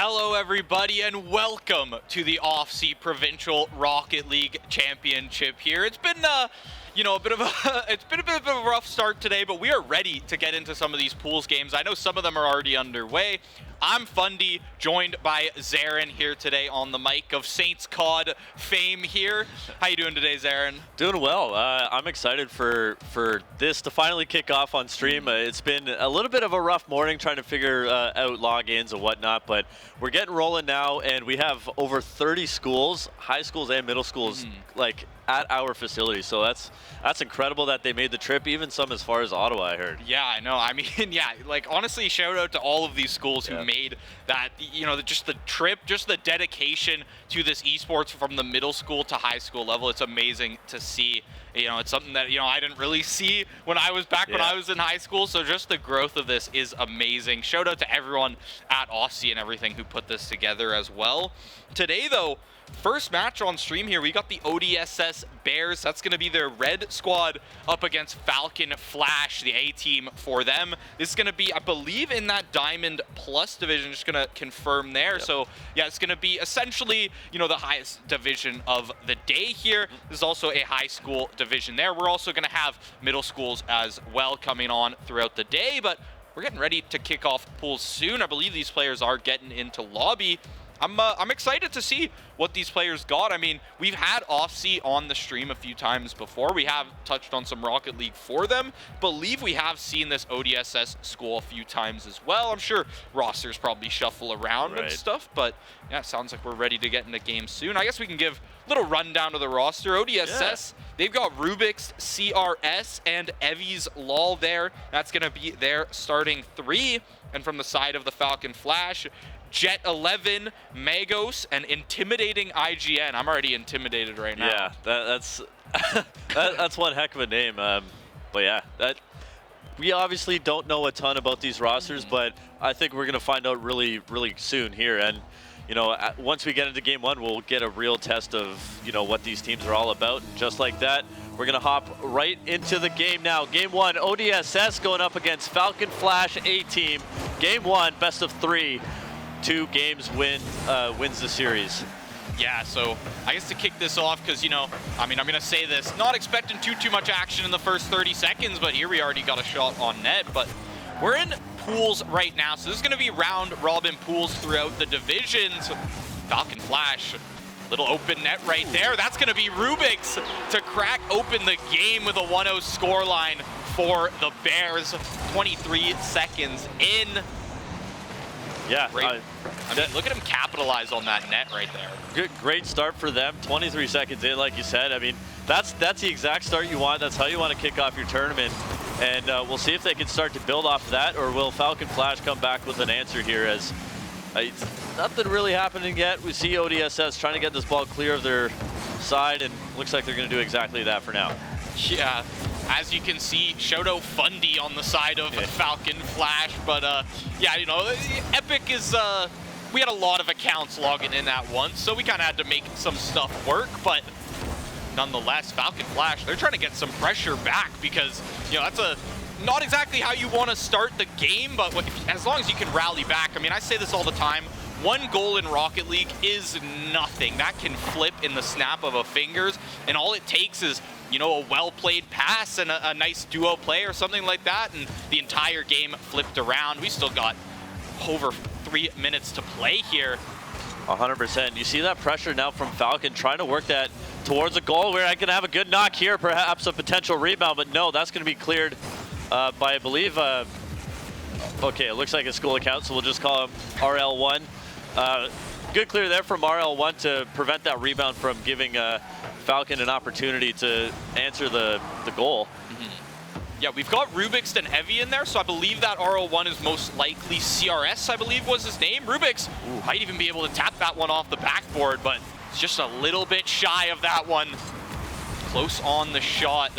Hello everybody and welcome to the Off-Sea Provincial Rocket League Championship here. It's been a bit of a rough start today, but we are ready to get into some of these pools games. I know some of them are already underway. I'm Fundy, joined by Zarin here today on the mic of Saints COD fame here. How you doing today, Zarin? Doing well. I'm excited for this to finally kick off on stream. It's been a little bit of a rough morning trying to figure out logins and whatnot, but we're getting rolling now, and we have over 30 schools, high schools and middle schools, like at our facility. So that's incredible that they made the trip, even some as far as Ottawa, I heard. Yeah, I know. I mean, yeah, like honestly, shout out to all of these schools who made that, just the trip, just the dedication to this esports from the middle school to high school level. It's amazing to see. It's something that, I didn't really see when I was when I was in high school. So just the growth of this is amazing. Shout out to everyone at Aussie and everything who put this together as well. Today, though, first match on stream here, we got the ODSS Bears. That's going to be their red squad up against Falcon Flash, the A team for them. This is going to be, I believe, in that Diamond Plus division. Just going to confirm there. So, yeah, it's going to be essentially, the highest division of the day here. This is also a high school division there. We're also going to have middle schools as well coming on throughout the day, but we're getting ready to kick off pools soon. I believe these players are getting into lobby. I'm excited to see what these players got. I mean, we've had Off-Sea on the stream a few times before. We have touched on some Rocket League for them. Believe we have seen this ODSS school a few times as well. I'm sure rosters probably shuffle around and stuff, but yeah, it sounds like we're ready to get into games soon. I guess we can give a little rundown of the roster. ODSS, they've got Rubik's, CRS, and Evie's LOL there. That's going to be their starting three. And from the side of the Falcon Flash, Jet 11, Magos, and intimidating IGN. I'm already intimidated right now. Yeah, that's that's one heck of a name. But yeah, we obviously don't know a ton about these rosters, but I think we're gonna find out really, really soon here. And once we get into game one, we'll get a real test of what these teams are all about. And just like that, we're gonna hop right into the game now. Game one, ODSS going up against Falcon Flash A team. Game one, best of 3. 2 games wins the series. Yeah, so I guess to kick this off, because, I'm going to say this, not expecting too much action in the first 30 seconds, but here we already got a shot on net. But we're in pools right now, so this is going to be round-robin pools throughout the divisions. Falcon Flash, little open net right there. That's going to be Rubik's to crack open the game with a 1-0 scoreline for the Bears. 23 seconds in. Yeah, I mean, look at him capitalize on that net right there. Great start for them. 23 seconds in, like you said. I mean, that's the exact start you want. That's how you want to kick off your tournament. And we'll see if they can start to build off of that, or will Falcon Flash come back with an answer here, as nothing really happening yet. We see ODSS trying to get this ball clear of their side, and looks like they're going to do exactly that for now. Yeah. As you can see, shout out Fundy on the side of Falcon Flash, but yeah, Epic is, we had a lot of accounts logging in at once, so we kind of had to make some stuff work, but nonetheless, Falcon Flash, they're trying to get some pressure back, because, that's not exactly how you want to start the game, but as long as you can rally back. I mean, I say this all the time, 1 goal in Rocket League is nothing. That can flip in the snap of a fingers, and all it takes is a well-played pass and a nice duo play or something like that, and the entire game flipped around. We still got over 3 minutes to play here. 100%. You see that pressure now from Falcon, trying to work that towards a goal where I can have a good knock here, perhaps a potential rebound, but no, that's going to be cleared by, I believe, okay, it looks like a school account, so we'll just call him RL1. Good clear there from RL1 to prevent that rebound from giving Falcon an opportunity to answer the goal. Yeah, we've got Rubik's and Evie in there, so I believe that RL1 is most likely CRS, I believe was his name. Rubik's might even be able to tap that one off the backboard, but it's just a little bit shy of that one. Close on the shot.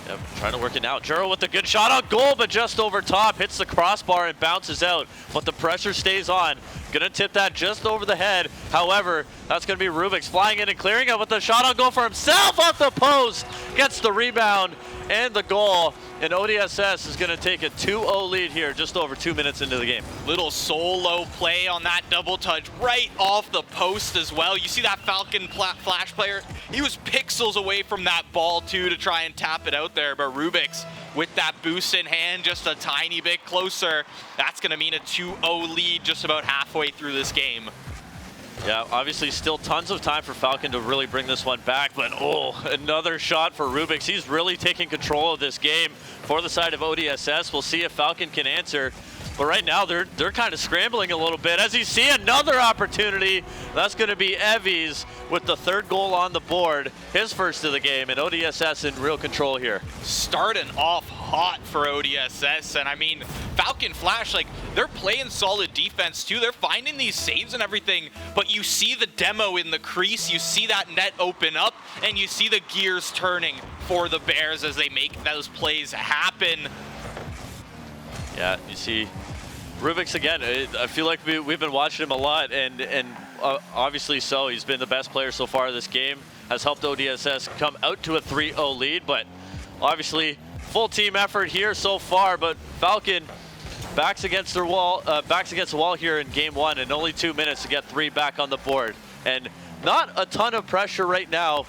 Yep, trying to work it out. Juro with a good shot on goal, but just over top. Hits the crossbar and bounces out, but the pressure stays on. Gonna tip that just over the head. However, that's gonna be Rubik's flying in and clearing it with a shot on goal for himself off the post. Gets the rebound and the goal. and ODSS is going to take a 2-0 lead here just over 2 minutes into the game. Little solo play on that double touch right off the post as well. You see that Falcon Flash player? He was pixels away from that ball too to try and tap it out there, but Rubik's with that boost in hand just a tiny bit closer. That's going to mean a 2-0 lead just about halfway through this game. Yeah, obviously still tons of time for Falcon to really bring this one back, but another shot for Rubik's. He's really taking control of this game for the side of ODSS. We'll see if Falcon can answer. But right now, they're kind of scrambling a little bit. As you see another opportunity, that's going to be Evie's with the third goal on the board, his first of the game, and ODSS in real control here. Starting off hot for ODSS, and I mean, Falcon Flash, like, they're playing solid defense too. They're finding these saves and everything, but you see the demo in the crease, you see that net open up, and you see the gears turning for the Bears as they make those plays happen. Yeah, you see Rubik's again. I feel like we've been watching him a lot, and obviously so. He's been the best player so far this game, has helped ODSS come out to a 3-0 lead, but obviously full team effort here so far. But Falcon backs against the wall here in game one, and only 2 minutes to get 3 back on the board, and not a ton of pressure right now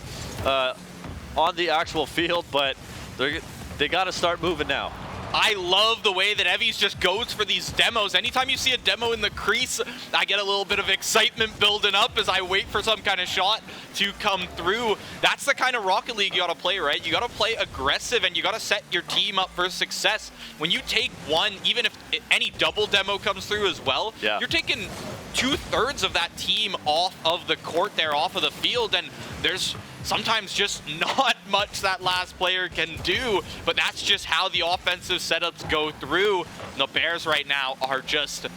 on the actual field, but they got to start moving now. I love the way that Evie's just goes for these demos. Anytime you see a demo in the crease, I get a little bit of excitement building up as I wait for some kind of shot to come through. That's the kind of Rocket League you got to play, right? You got to play aggressive, and you got to set your team up for success. When you take one, even if any double demo comes through as well, yeah, you're taking 2/3 of that team off of the court there, off of the field, and there's sometimes just not much that last player can do, but that's just how the offensive setups go through. The Bears right now are just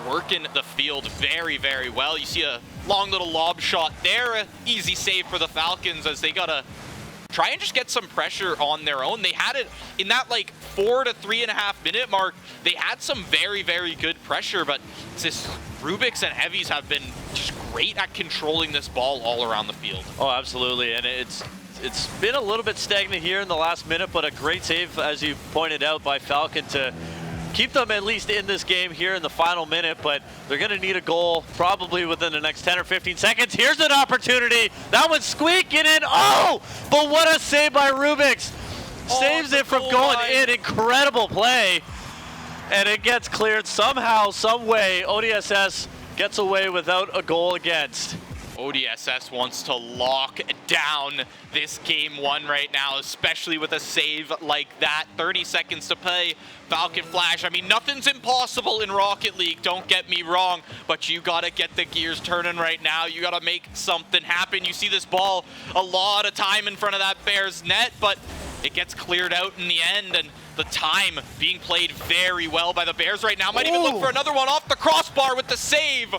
working the field very, very well. You see a long little lob shot there, an easy save for the Falcons as they gotta try and just get some pressure on their own. They had it in that like 4 to 3.5 minute mark. They had some very, very good pressure, but it's just Rubik's and Heavies have been just great at controlling this ball all around the field. Oh, absolutely, and it's been a little bit stagnant here in the last minute, but a great save, as you pointed out, by Falcon to keep them at least in this game here in the final minute, but they're going to need a goal probably within the next 10 or 15 seconds. Here's an opportunity. That one's squeaking in. Oh, but what a save by Rubik's. Saves it from going in. Incredible play. And it gets cleared somehow, some way. ODSS gets away without a goal against. ODSS wants to lock down this game one right now, especially with a save like that. 30 seconds to play. Falcon Flash. I mean, nothing's impossible in Rocket League, don't get me wrong, but you got to get the gears turning right now. You got to make something happen. You see this ball a lot of time in front of that Bears net, but it gets cleared out in the end, and the time being played very well by the Bears right now. Might even look for another one off the crossbar with the save.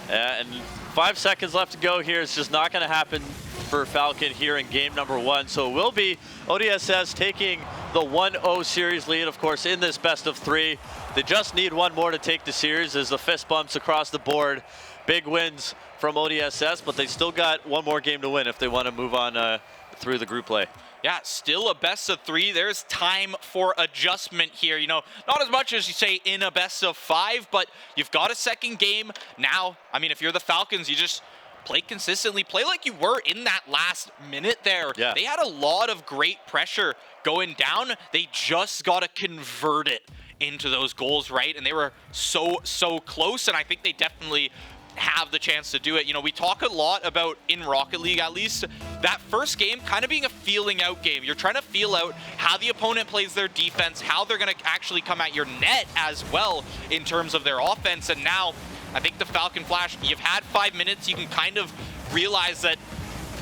And 5 seconds left to go here. It's just not going to happen for Falcon here in game number one. So it will be ODSS taking the 1-0 series lead, of course, in this best of 3. They just need one more to take the series as the fist bumps across the board. Big wins from ODSS, but they still got one more game to win if they want to move on through the group play. Yeah, still a best of 3. There's time for adjustment here. You know, not as much as you say in a best of 5, but you've got a second game now. I mean, if you're the Falcons, you just play consistently. Play like you were in that last minute there. Yeah. They had a lot of great pressure going down. They just got to convert it into those goals, right? And they were so close, and I think they definitely have the chance to do it. You know, we talk a lot about, in Rocket League at least, that first game kind of being a feeling out game. You're trying to feel out how the opponent plays their defense, how they're going to actually come at your net as well in terms of their offense. And now I think the Falcon Flash, you've had 5 minutes, you can kind of realize that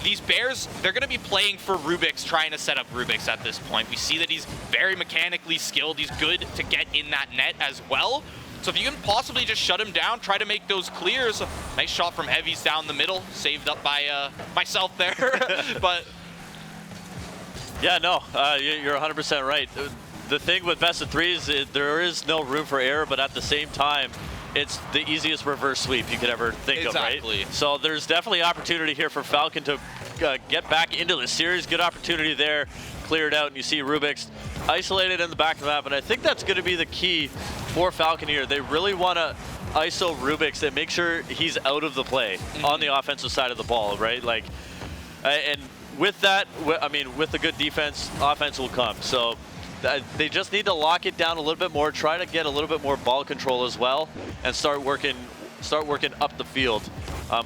these Bears, they're going to be playing for Rubik's, trying to set up Rubik's at this point. We see that he's very mechanically skilled. He's good to get in that net as well. So if you can possibly just shut him down, try to make those clears. Nice shot from Heavies down the middle, saved up by myself there. But yeah, no, you're 100% right. The thing with best of 3 is there is no room for error, but at the same time, it's the easiest reverse sweep you could ever think of, right? Exactly. So there's definitely opportunity here for Falcon to get back into the series. Good opportunity there, cleared out, and you see Rubik's isolated in the back of the map. And I think that's going to be the key for Falcon here. They really want to ISO Rubik's and make sure he's out of the play on the offensive side of the ball, right? Like, and with that, I mean, with the good defense, offense will come. So they just need to lock it down a little bit more, try to get a little bit more ball control as well, and start working up the field.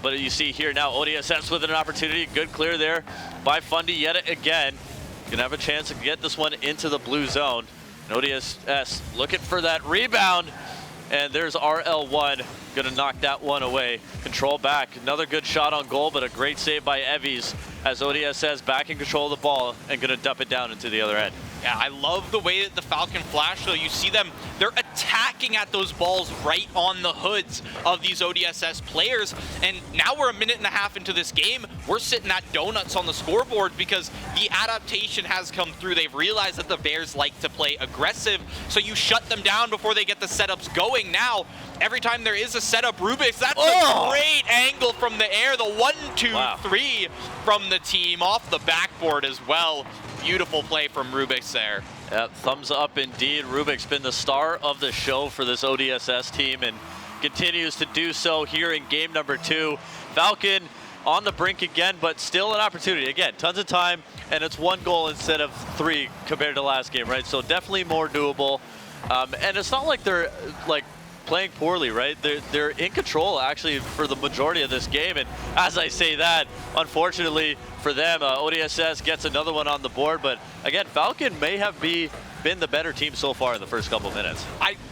But you see here now, ODSS with an opportunity. Good clear there by Fundy yet again. Gonna have a chance to get this one into the blue zone. And ODSS looking for that rebound. And there's RL1 gonna knock that one away. Control back, another good shot on goal, but a great save by Evies as ODSS back in control of the ball and gonna dump it down into the other end. Yeah, I love the way that the Falcon Flash, though. You see them, they're attacking at those balls right on the hoods of these ODSS players. And now we're a minute and a half into this game. We're sitting at donuts on the scoreboard because the adaptation has come through. They've realized that the Bears like to play aggressive, so you shut them down before they get the setups going. Now, every time there is a setup, Rubik's, that's a great angle from the air. The 1-2-3 from the team off the backboard as well. Beautiful play from Rubik's there. Yeah, thumbs up indeed. Rubik's been the star of the show for this ODSS team and continues to do so here in game number 2. Falcon on the brink again, but still an opportunity. Again, tons of time, and it's 1 goal instead of 3 compared to last game, right? So definitely more doable. And it's not like they're like playing poorly, right? They're in control actually for the majority of this game. And as I say that, unfortunately for them, ODSS gets another one on the board. But again, Falcon may have been the better team so far in the first couple minutes.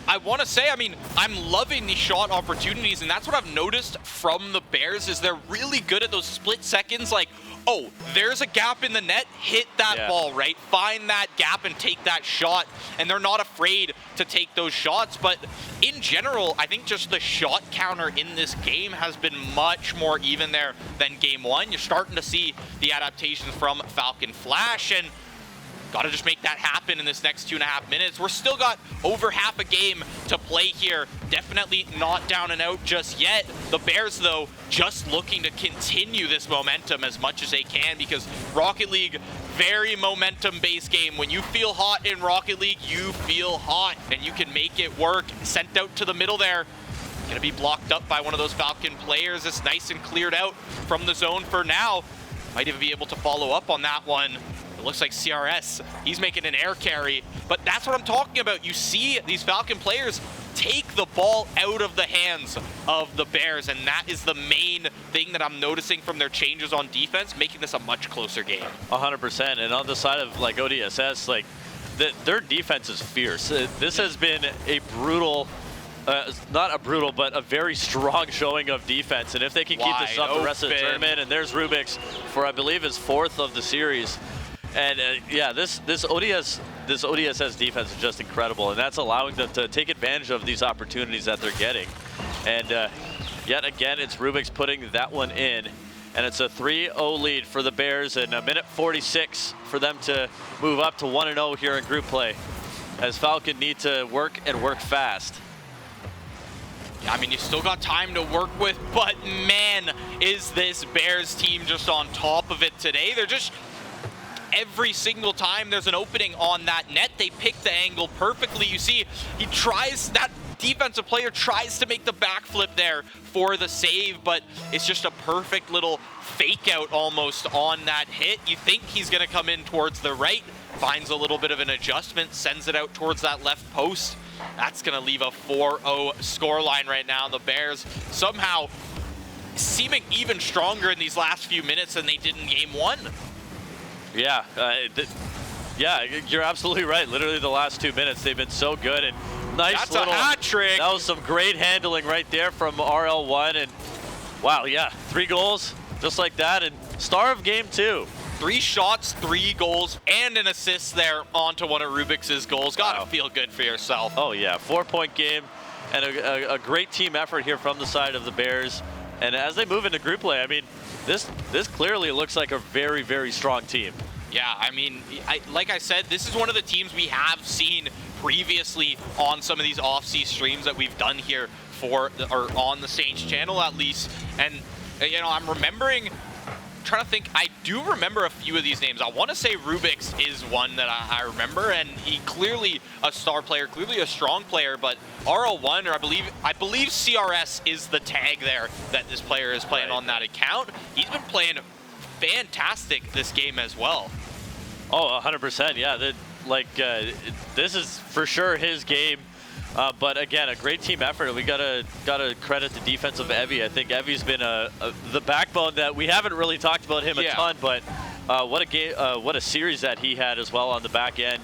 I want to say, I mean, I'm loving the shot opportunities, and that's what I've noticed from the Bears is they're really good at those split seconds, like, oh, there's a gap in the net, hit that ball, right? Find that gap and take that shot, and they're not afraid to take those shots. But in general, I think just the shot counter in this game has been much more even there than game 1. You're starting to see the adaptations from Falcon Flash, and got to just make that happen in this next 2.5 minutes. We're still got over half a game to play here. Definitely not down and out just yet. The Bears, though, just looking to continue this momentum as much as they can because Rocket League, very momentum-based game. When you feel hot in Rocket League, you feel hot, and you can make it work. Sent out to the middle there. Gonna be blocked up by one of those Falcon players. It's nice and cleared out from the zone for now. Might even be able to follow up on that one. Looks like CRS, he's making an air carry, but that's what I'm talking about. You see these Falcon players take the ball out of the hands of the Bears, and that is the main thing that I'm noticing from their changes on defense, making this a much closer game. 100%, and on the side of like ODSS, like their defense is fierce. This has been a brutal, not a brutal, but a very strong showing of defense, and if they can keep this up the rest of the tournament, and there's Rubik's for I believe his 4th of the series. And yeah, this ODSS defense is just incredible, and that's allowing them to take advantage of these opportunities that they're getting. And yet again, it's Rubik's putting that one in, and it's a 3-0 lead for the Bears, and a minute 46 for them to move up to 1-0 here in group play, as Falcon need to work and work fast. Yeah, I mean, you still got time to work with, but man, is this Bears team just on top of it today. They're just every single time there's an opening on that net, they pick the angle perfectly. You see, he tries, that defensive player tries to make the backflip there for the save, but it's just a perfect little fake out almost on that hit. You think he's gonna come in towards the right, finds a little bit of an adjustment, sends it out towards that left post. That's gonna leave a 4-0 scoreline right now. The Bears somehow seeming even stronger in these last few minutes than they did in game 1. Yeah, yeah, you're absolutely right. Literally the last 2 minutes, they've been so good, and nice. That's little a hat trick. That was some great handling right there from RL1, and wow, yeah, 3 goals just like that, and star of game 2. 3 shots, 3 goals, and an assist there onto one of Rubik's goals. Gotta feel good for yourself. Oh yeah, 4-point game, and a great team effort here from the side of the Bears. And as they move into group play, I mean, this clearly looks like a very, very strong team. Yeah, I mean, like I said, this is one of the teams we have seen previously on some of these off-sea streams that we've done here or on the Saints channel at least. And, you know, I'm remembering trying to think. I do remember a few of these names. I want to say Rubik's is one that I remember, and he clearly a star player, clearly a strong player. But RL1, or I believe CRS is the tag there that this player is playing on that account. He's been playing fantastic this game as well. Oh, 100%. Yeah, this is for sure his game. But again, a great team effort. We gotta credit the defense of Evie. I think Evie's been the backbone that we haven't really talked about him a ton. But what a game, what a series that he had as well on the back end,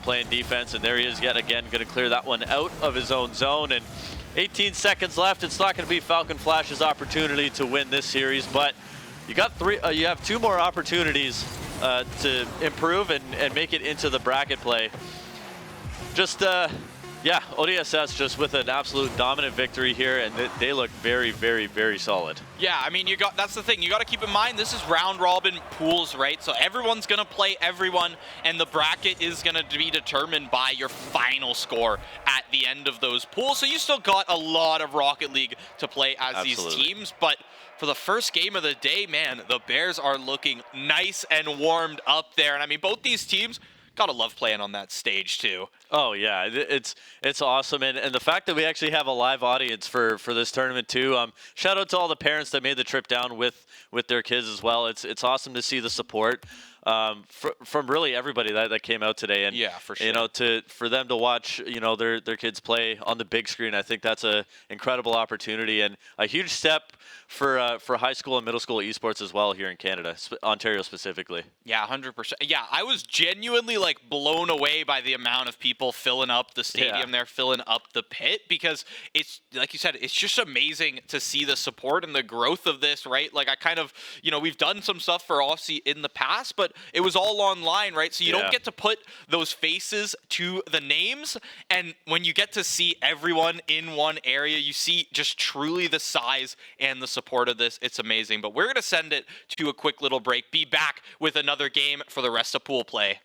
playing defense. And there he is yet again, going to clear that one out of his own zone. And 18 seconds left. It's not going to be Falcon Flash's opportunity to win this series, but you got you have 2 more opportunities to improve and make it into the bracket play. Just. Yeah, ODSS just with an absolute dominant victory here, and they look very, very, very solid. Yeah, I mean, that's the thing. You got to keep in mind, this is round robin pools, right? So everyone's going to play everyone, and the bracket is going to be determined by your final score at the end of those pools. So you still got a lot of Rocket League to play as these teams, but for the first game of the day, man, the Bears are looking nice and warmed up there. And I mean, both these teams, gotta love playing on that stage too. Oh yeah, it's awesome, and the fact that we actually have a live audience for this tournament too. Shout out to all the parents that made the trip down with their kids as well. It's awesome to see the support from really everybody that came out today, and yeah, for sure. You know, for them to watch their kids play on the big screen. I think that's a incredible opportunity and a huge step for high school and middle school esports as well here in Canada, Ontario specifically. Yeah, 100%. Yeah, I was genuinely like blown away by the amount of people filling up the stadium there, filling up the pit, because it's, like you said, it's just amazing to see the support and the growth of this, right? Like I kind of, we've done some stuff for Aussie in the past, but it was all online, right? So you don't get to put those faces to the names, and when you get to see everyone in one area, you see just truly the size and the support of this. It's amazing. But we're going to send it to a quick little break, be back with another game for the rest of pool play.